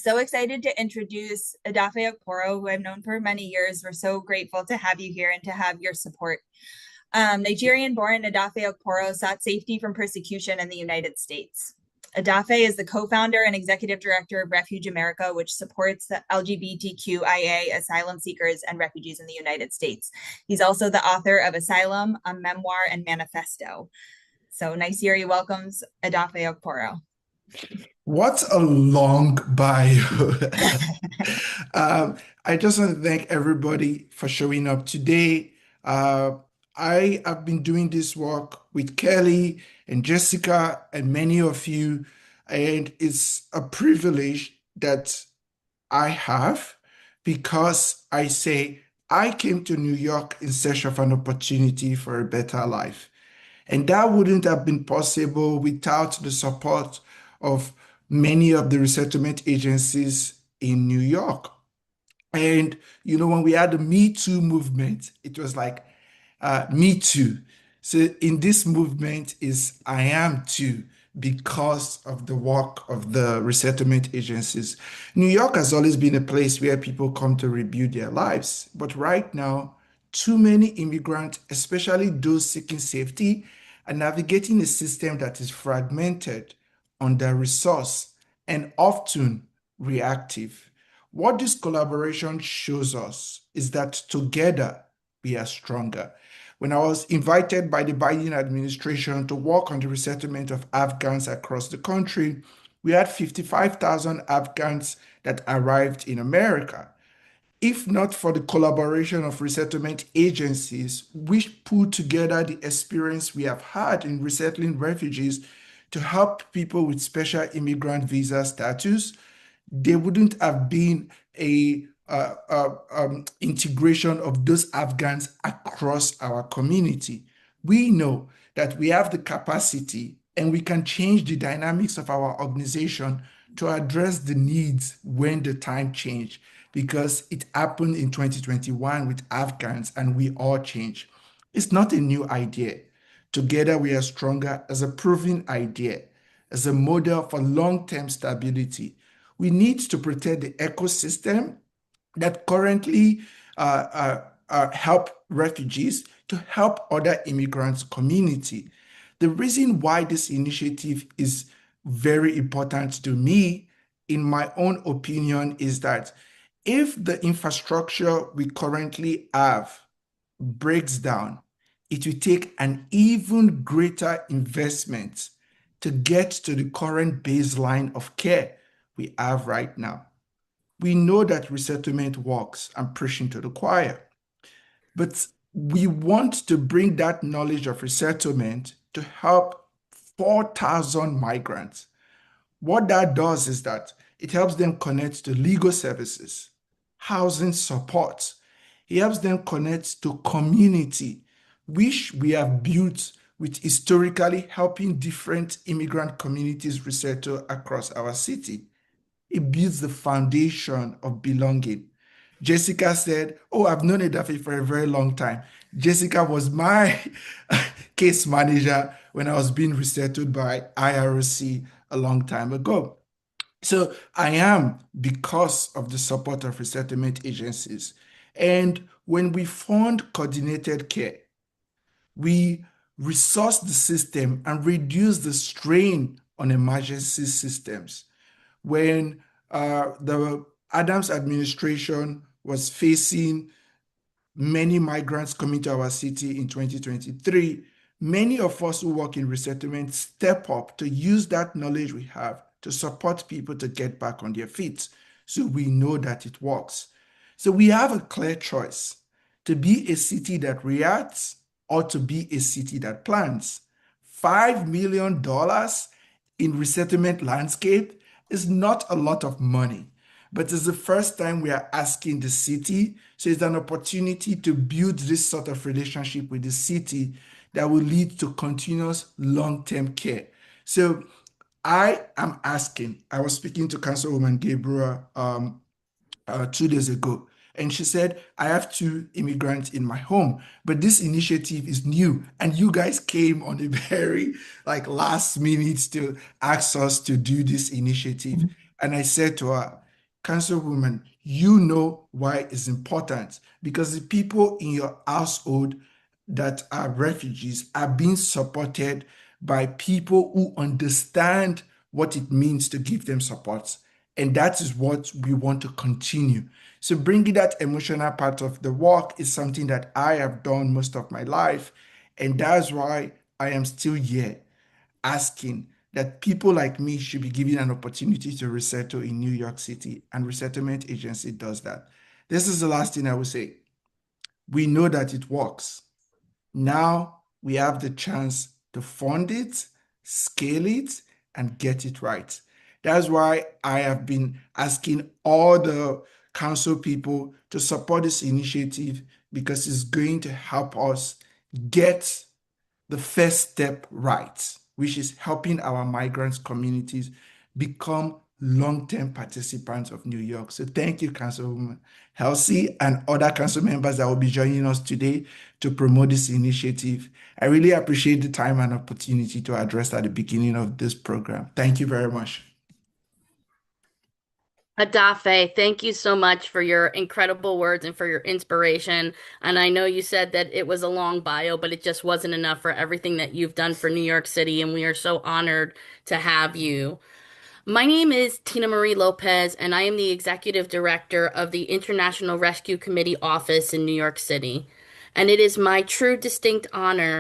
So excited to introduce Edafe Okporo, who I've known for many years. We're so grateful to have you here and to have your support. Nigerian-born Edafe Okporo sought safety from persecution in the United States. Edafe is the co-founder and executive director of Refuge America, which supports the LGBTQIA asylum seekers and refugees in the United States. He's also the author of Asylum, a memoir and manifesto. So Nigeria welcomes Edafe Okporo. What a long bio. Um, I just want to thank everybody for showing up today. Uh, I have been doing this work with Kelly and Jessica and many of you, and it's a privilege that I have because I say I came to New York in search of an opportunity for a better life. And that wouldn't have been possible without the support of many of the resettlement agencies in New York. And, when we had the Me Too movement, it was like, me too. So in this movement is I am too because of the work of the resettlement agencies. New York has always been a place where people come to rebuild their lives. But right now, too many immigrants, especially those seeking safety, are navigating a system that is fragmented, under-resourced, and often reactive. What this collaboration shows us is that together we are stronger. When I was invited by the Biden administration to work on the resettlement of Afghans across the country, we had 55,000 Afghans that arrived in America. If not for the collaboration of resettlement agencies, which pulled together the experience we have had in resettling refugees to help people with special immigrant visa status, there wouldn't have been a integration of those Afghans across our community. We know that we have the capacity and we can change the dynamics of our organization to address the needs when the time change, because it happened in 2021 with Afghans and we all change. It's not a new idea. Together we are stronger as a proven idea, as a model for long-term stability. We need to protect the ecosystem that currently help refugees to help other immigrants community. The reason why this initiative is very important to me, in my own opinion, is that if the infrastructure we currently have breaks down, it will take an even greater investment to get to the current baseline of care we have right now. We know that resettlement works. I'm preaching to the choir. But we want to bring that knowledge of resettlement to help 4,000 migrants. What that does is that it helps them connect to legal services, housing support. It helps them connect to community, which we have built with historically helping different immigrant communities resettle across our city. It builds the foundation of belonging. Jessica said, "Oh, I've known Edafe for a very long time." Jessica was my case manager when I was being resettled by IRC a long time ago. So I am because of the support of resettlement agencies. And when we fund coordinated care, we resource the system and reduce the strain on emergency systems. When the Adams administration was facing many migrants coming to our city in 2023, many of us who work in resettlement step up to use that knowledge we have to support people to get back on their feet. So we know that it works. So we have a clear choice to be a city that reacts or to be a city that plans. $5 million in resettlement landscape is not a lot of money, but it's the first time we are asking the city. So it's an opportunity to build this sort of relationship with the city that will lead to continuous long-term care. So I am asking, I was speaking to Councilwoman Gabriel 2 days ago, and she said, I have two immigrants in my home, but this initiative is new. And you guys came on a very last minute to ask us to do this initiative. And I said to her, Councilwoman, you know why it's important because the people in your household that are refugees are being supported by people who understand what it means to give them support. And that is what we want to continue. So, bringing that emotional part of the work is something that I have done most of my life. And that's why I am still here asking that people like me should be given an opportunity to resettle in New York City, and resettlement agency does that. This is the last thing I will say. We know that it works. Now we have the chance to fund it, scale it, and get it right. That's why I have been asking all the council people to support this initiative because it's going to help us get the first step right, which is helping our migrants communities become long-term participants of New York. So thank you, Councilwoman Halsey, and other council members that will be joining us today to promote this initiative. I really appreciate the time and opportunity to address at the beginning of this program. Thank you very much. Edafe, thank you so much for your incredible words and for your inspiration. And I know you said that it was a long bio, but it just wasn't enough for everything that you've done for New York City, and we are so honored to have you. My name is Tina Marie Lopez, and I am the Executive Director of the International Rescue Committee Office in New York City. And it is my true distinct honor